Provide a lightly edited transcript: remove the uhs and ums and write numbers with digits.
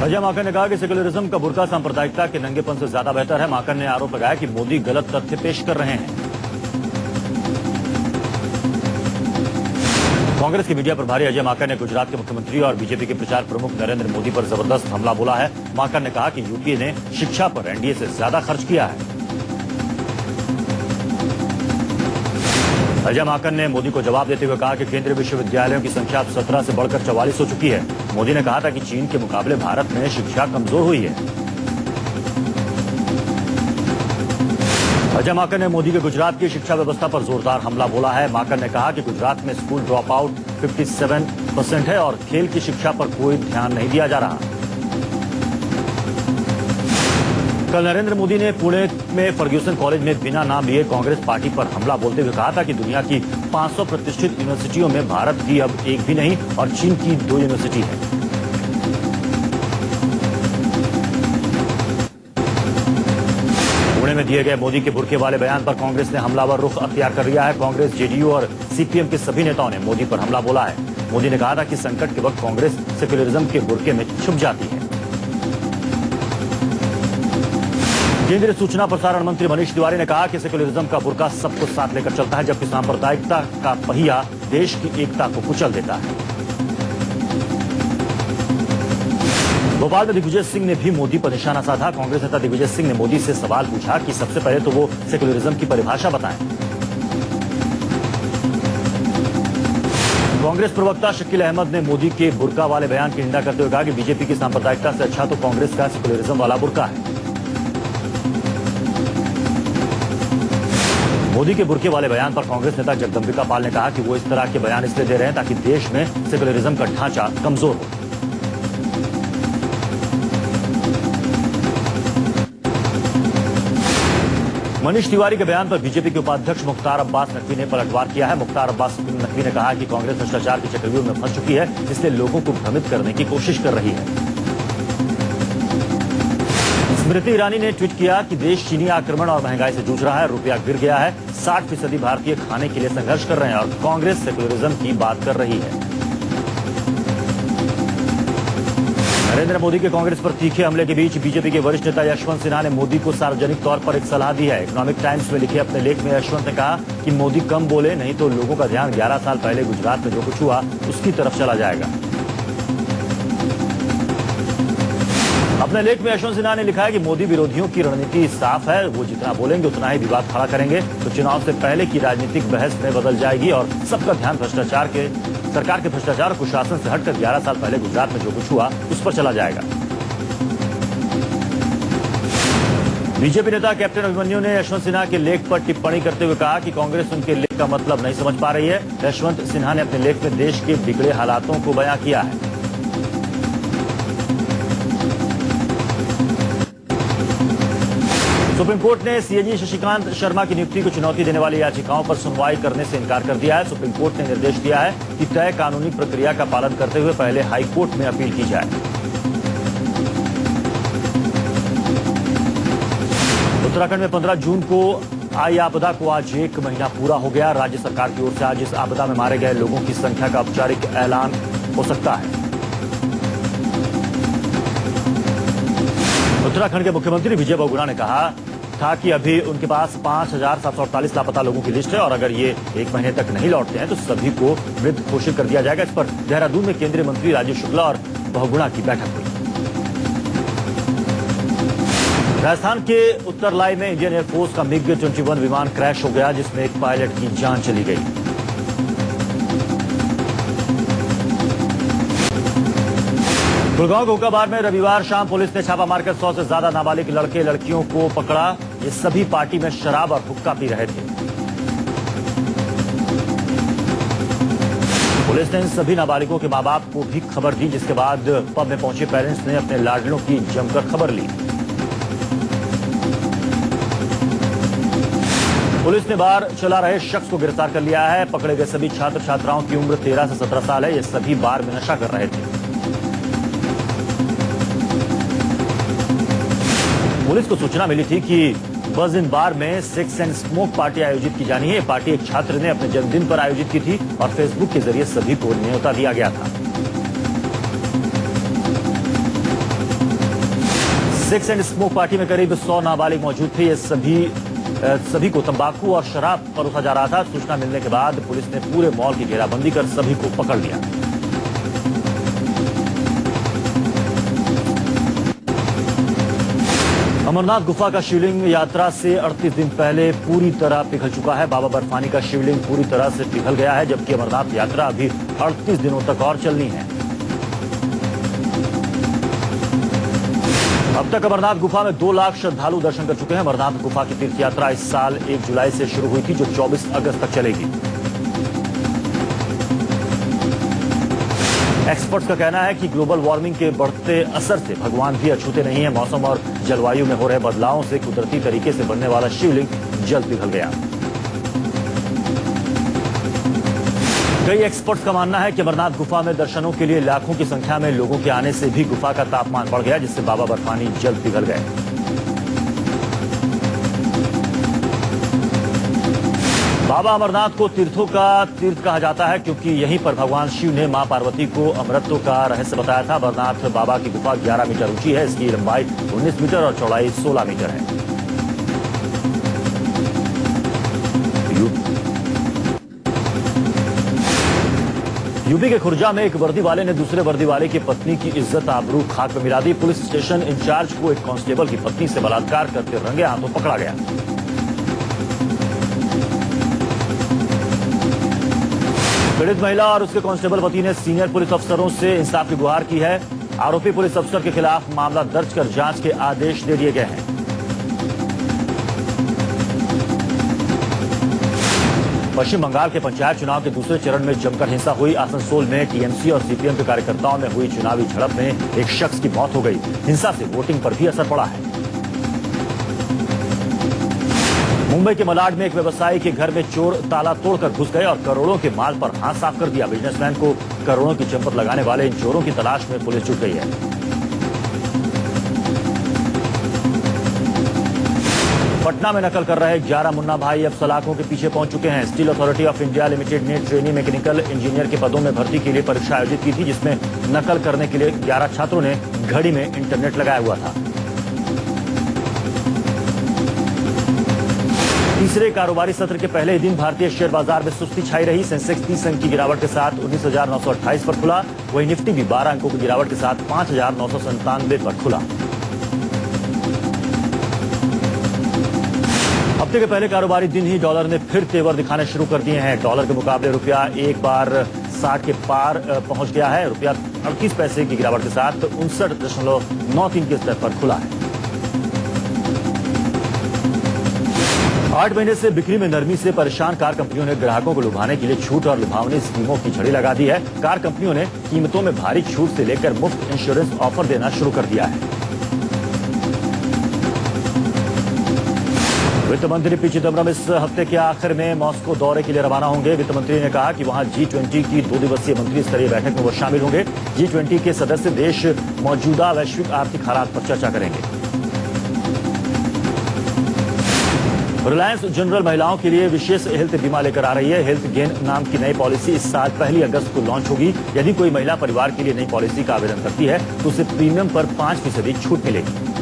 अजय माकन ने कहा कि सेक्युलरिज्म का बुर्का सांप्रदायिकता के नंगेपन से ज्यादा बेहतर है। माकन ने आरोप लगाया कि मोदी गलत तथ्य पेश कर रहे हैं। कांग्रेस के मीडिया प्रभारी अजय माकन ने गुजरात के मुख्यमंत्री और बीजेपी के प्रचार प्रमुख नरेंद्र मोदी पर जबरदस्त हमला बोला है। माकन ने कहा कि यूपीए ने शिक्षा पर एनडीए से ज्यादा खर्च किया है। अजय माकन ने मोदी को जवाब देते हुए कहा कि केंद्रीय विश्वविद्यालयों की संख्या अब 17 से बढ़कर 44 हो चुकी है। मोदी ने कहा था कि चीन के मुकाबले भारत में शिक्षा कमजोर हुई है। अजय माकन ने मोदी के गुजरात की शिक्षा व्यवस्था पर जोरदार हमला बोला है। माकन ने कहा कि गुजरात में स्कूल ड्रॉप आउट 57% है और खेल की शिक्षा पर कोई ध्यान नहीं दिया जा रहा। कल नरेंद्र मोदी ने पुणे में फर्ग्यूसन कॉलेज में बिना नाम लिए कांग्रेस पार्टी पर हमला बोलते हुए कहा था कि दुनिया की 500 प्रतिष्ठित यूनिवर्सिटियों में भारत की अब एक भी नहीं और चीन की 2 यूनिवर्सिटी है। पुणे में दिए गए मोदी के बुर्के वाले बयान पर कांग्रेस ने हमलावर रुख अख्तियार कर लिया है। कांग्रेस, जेडीयू और सीपीएम के सभी नेताओं ने मोदी पर हमला बोला है। मोदी ने कहा था कि संकट के वक्त कांग्रेस सेक्युलरिज्म के बुर्के में छुप जाती है। केंद्रीय सूचना प्रसारण मंत्री मनीष तिवारी ने कहा कि सेक्युलरिज्म का बुर्का सबको साथ लेकर चलता है, जबकि सांप्रदायिकता का पहिया देश की एकता को कुचल देता है। भोपाल में दिग्विजय सिंह ने भी मोदी पर निशाना साधा। कांग्रेस नेता दिग्विजय सिंह ने मोदी से सवाल पूछा कि सबसे पहले तो वो सेक्युलरिज्म की परिभाषा बताएं। कांग्रेस प्रवक्ता शकील अहमद ने मोदी के बुर्का वाले बयान की निंदा करते हुए कहा कि बीजेपी की सांप्रदायिकता से अच्छा तो कांग्रेस का सेक्युलरिज्म वाला बुर्का है। मोदी के बुर्के वाले बयान पर कांग्रेस नेता जगदंबिका पाल ने कहा कि वो इस तरह के बयान इसलिए दे रहे हैं ताकि देश में सेक्युलरिज्म का ढांचा कमजोर हो। मनीष तिवारी के बयान पर बीजेपी के उपाध्यक्ष मुख्तार अब्बास नकवी ने पलटवार किया है। मुख्तार अब्बास नकवी ने कहा कि कांग्रेस भ्रष्टाचार के चक्रव्यूह में फंस चुकी है, इसलिए लोगों को भ्रमित करने की कोशिश कर रही है। स्मृति ईरानी ने ट्वीट किया कि देश चीनी आक्रमण और महंगाई से जूझ रहा है, रुपया गिर गया है, 60% भारतीय खाने के लिए संघर्ष कर रहे हैं और कांग्रेस सेक्युलरिज्म की बात कर रही है। नरेंद्र मोदी के कांग्रेस पर तीखे हमले के बीच बीजेपी के वरिष्ठ नेता यशवंत सिन्हा ने मोदी को सार्वजनिक तौर पर एक सलाह दी है। इकोनॉमिक टाइम्स में लिखे अपने लेख में यशवंत ने कहा कि मोदी कम बोले, नहीं तो लोगों का ध्यान 11 साल पहले गुजरात में जो कुछ हुआ उसकी तरफ चला जाएगा। अपने लेख में यशवंत सिन्हा ने लिखा है कि मोदी विरोधियों की रणनीति साफ है, वो जितना बोलेंगे उतना ही विवाद खड़ा करेंगे, तो चुनाव से पहले की राजनीतिक बहस में बदल जाएगी और सबका ध्यान सरकार के भ्रष्टाचार और कुशासन से हटकर 11 साल पहले गुजरात में जो कुछ हुआ उस पर चला जाएगा। बीजेपी नेता कैप्टन अभिमन्यु ने यशवंत सिन्हा के लेख पर टिप्पणी करते हुए कहा कि कांग्रेस उनके लेख का मतलब नहीं समझ पा रही है। यशवंत सिन्हा ने अपने लेख में देश के बिगड़े हालातों को बयां किया है। सुप्रीम कोर्ट ने सीएजी शशिकांत शर्मा की नियुक्ति को चुनौती देने वाली याचिकाओं पर सुनवाई करने से इनकार कर दिया है। सुप्रीम कोर्ट ने निर्देश दिया है कि तय कानूनी प्रक्रिया का पालन करते हुए पहले हाई कोर्ट में अपील की जाए। उत्तराखंड में 15 जून को आई आपदा को आज 1 महीना पूरा हो गया। राज्य सरकार की ओर से आज इस आपदा में मारे गए लोगों की संख्या का औपचारिक ऐलान हो सकता है। उत्तराखंड के मुख्यमंत्री विजय बहुगुणा ने कहा था कि अभी उनके पास 5,748 लापता लोगों की लिस्ट है और अगर ये 1 महीने तक नहीं लौटते हैं तो सभी को मृत घोषित कर दिया जाएगा। इस पर देहरादून में केंद्रीय मंत्री राजीव शुक्ला और बहुगुणा की बैठक हुई। राजस्थान के उत्तरलाई में इंडियन एयरफोर्स का MiG-21 विमान क्रैश हो गया, जिसमें एक पायलट की जान चली गई। गुड़गांव गोकाबार में रविवार शाम पुलिस ने छापा मारकर 100 से ज्यादा नाबालिग लड़के लड़कियों को पकड़ा। ये सभी पार्टी में शराब और हुक्का पी रहे थे। पुलिस ने इन सभी नाबालिगों के मां बाप को भी खबर दी, जिसके बाद पब में पहुंचे पेरेंट्स ने अपने लाडलों की जमकर खबर ली। पुलिस ने बार चला रहे शख्स को गिरफ्तार कर लिया है। पकड़े गए सभी छात्र छात्राओं की उम्र 13 से 17 साल है। ये सभी बार में नशा कर रहे थे। पुलिस को सूचना मिली थी कि बज इन बार में सेक्स एंड स्मोक पार्टी आयोजित की जानी है। ये पार्टी एक छात्र ने अपने जन्मदिन पर आयोजित की थी और फेसबुक के जरिए सभी को न्योता दिया गया था। सेक्स एंड स्मोक पार्टी में करीब 100 नाबालिग मौजूद थे। ये सभी को तंबाकू और शराब परोसा जा रहा था। सूचना मिलने के बाद पुलिस ने पूरे मॉल की घेराबंदी कर सभी को पकड़ लिया। अमरनाथ गुफा का शिवलिंग यात्रा से 38 दिन पहले पूरी तरह पिघल चुका है। बाबा बर्फानी का शिवलिंग पूरी तरह से पिघल गया है, जबकि अमरनाथ यात्रा अभी 38 दिनों तक और चलनी है। अब तक अमरनाथ गुफा में 2 लाख श्रद्धालु दर्शन कर चुके हैं। अमरनाथ गुफा की तीर्थ यात्रा इस साल 1 जुलाई से शुरू हुई थी, जो 24 अगस्त तक चलेगी। एक्सपर्ट्स का कहना है कि ग्लोबल वार्मिंग के बढ़ते असर से भगवान भी अछूते नहीं है। मौसम और जलवायु में हो रहे बदलावों से कुदरती तरीके से बनने वाला शिवलिंग जल्द पिघल गया। कई एक्सपर्ट्स का मानना है कि अमरनाथ गुफा में दर्शनों के लिए लाखों की संख्या में लोगों के आने से भी गुफा का तापमान बढ़ गया, जिससे बाबा बर्फानी जल्द पिघल गए। बाबा अमरनाथ को तीर्थों का तीर्थ कहा जाता है, क्योंकि यहीं पर भगवान शिव ने मां पार्वती को अमृतत्व का रहस्य बताया था। अमरनाथ बाबा की गुफा 11 मीटर ऊंची है। इसकी लंबाई 19 मीटर और चौड़ाई 16 मीटर है। यूपी के खुर्जा में एक वर्दी वाले ने दूसरे वर्दी वाले की पत्नी की इज्जत आबरू खाक में मिला दी। पुलिस स्टेशन इंचार्ज को एक कांस्टेबल की पत्नी से बलात्कार करते रंगे हाथों पकड़ा गया। पीड़ित महिला और उसके कांस्टेबल पति ने सीनियर पुलिस अफसरों से इंसाफ की गुहार की है। आरोपी पुलिस अफसर के खिलाफ मामला दर्ज कर जांच के आदेश दे दिए गए हैं। पश्चिम बंगाल के पंचायत चुनाव के दूसरे चरण में जमकर हिंसा हुई। आसनसोल में टीएमसी और सीपीएम के कार्यकर्ताओं में हुई चुनावी झड़प में एक शख्स की मौत हो गई। हिंसा से वोटिंग पर भी असर पड़ा है। मुंबई के मलाड में एक व्यवसायी के घर में चोर ताला तोड़कर घुस गए और करोड़ों के माल पर हाथ साफ कर दिया। बिजनेसमैन को करोड़ों की चंपत लगाने वाले इन चोरों की तलाश में पुलिस जुट गई है। पटना में नकल कर रहे 11 मुन्ना भाई अब सलाखों के पीछे पहुंच चुके हैं। Steel authority of India limited ने ट्रेनी मैकेनिकल इंजीनियर के पदों में भर्ती के लिए परीक्षा आयोजित की थी, जिसमें नकल करने के लिए 11 छात्रों ने घड़ी में इंटरनेट लगाया हुआ था। तीसरे कारोबारी सत्र के पहले दिन भारतीय शेयर बाजार में सुस्ती छाई रही। सेंसेक्स 30 अंक की गिरावट के साथ 19,928 पर खुला। वहीं निफ्टी भी 12 अंकों की गिरावट के साथ 5,997 पर खुला। हफ्ते के पहले कारोबारी दिन ही डॉलर ने फिर तेवर दिखाने शुरू कर दिए हैं। डॉलर के मुकाबले रुपया एक बार 60 के पार पहुंच गया है। रुपया 38 पैसे की गिरावट के साथ 59.93 के स्तर पर खुला है। 8 महीने से बिक्री में नरमी से परेशान कार कंपनियों ने ग्राहकों को लुभाने के लिए छूट और लुभावनी स्कीमों की झड़ी लगा दी है। कार कंपनियों ने कीमतों में भारी छूट से लेकर मुफ्त इंश्योरेंस ऑफर देना शुरू कर दिया है। वित्त मंत्री पी चिदम्बरम इस हफ्ते के आखिर में मॉस्को दौरे के लिए रवाना होंगे। वित्त मंत्री ने कहा कि वहां G20 की 2 दिवसीय मंत्री स्तरीय बैठक में वो शामिल होंगे। G20 के सदस्य देश मौजूदा वैश्विक आर्थिक हालात पर चर्चा करेंगे। रिलायंस जनरल महिलाओं के लिए विशेष हेल्थ बीमा लेकर आ रही है। हेल्थ गेन नाम की नई पॉलिसी इस साल 1 अगस्त को लॉन्च होगी। यदि कोई महिला परिवार के लिए नई पॉलिसी का आवेदन करती है तो उसे प्रीमियम पर 5% छूट मिलेगी।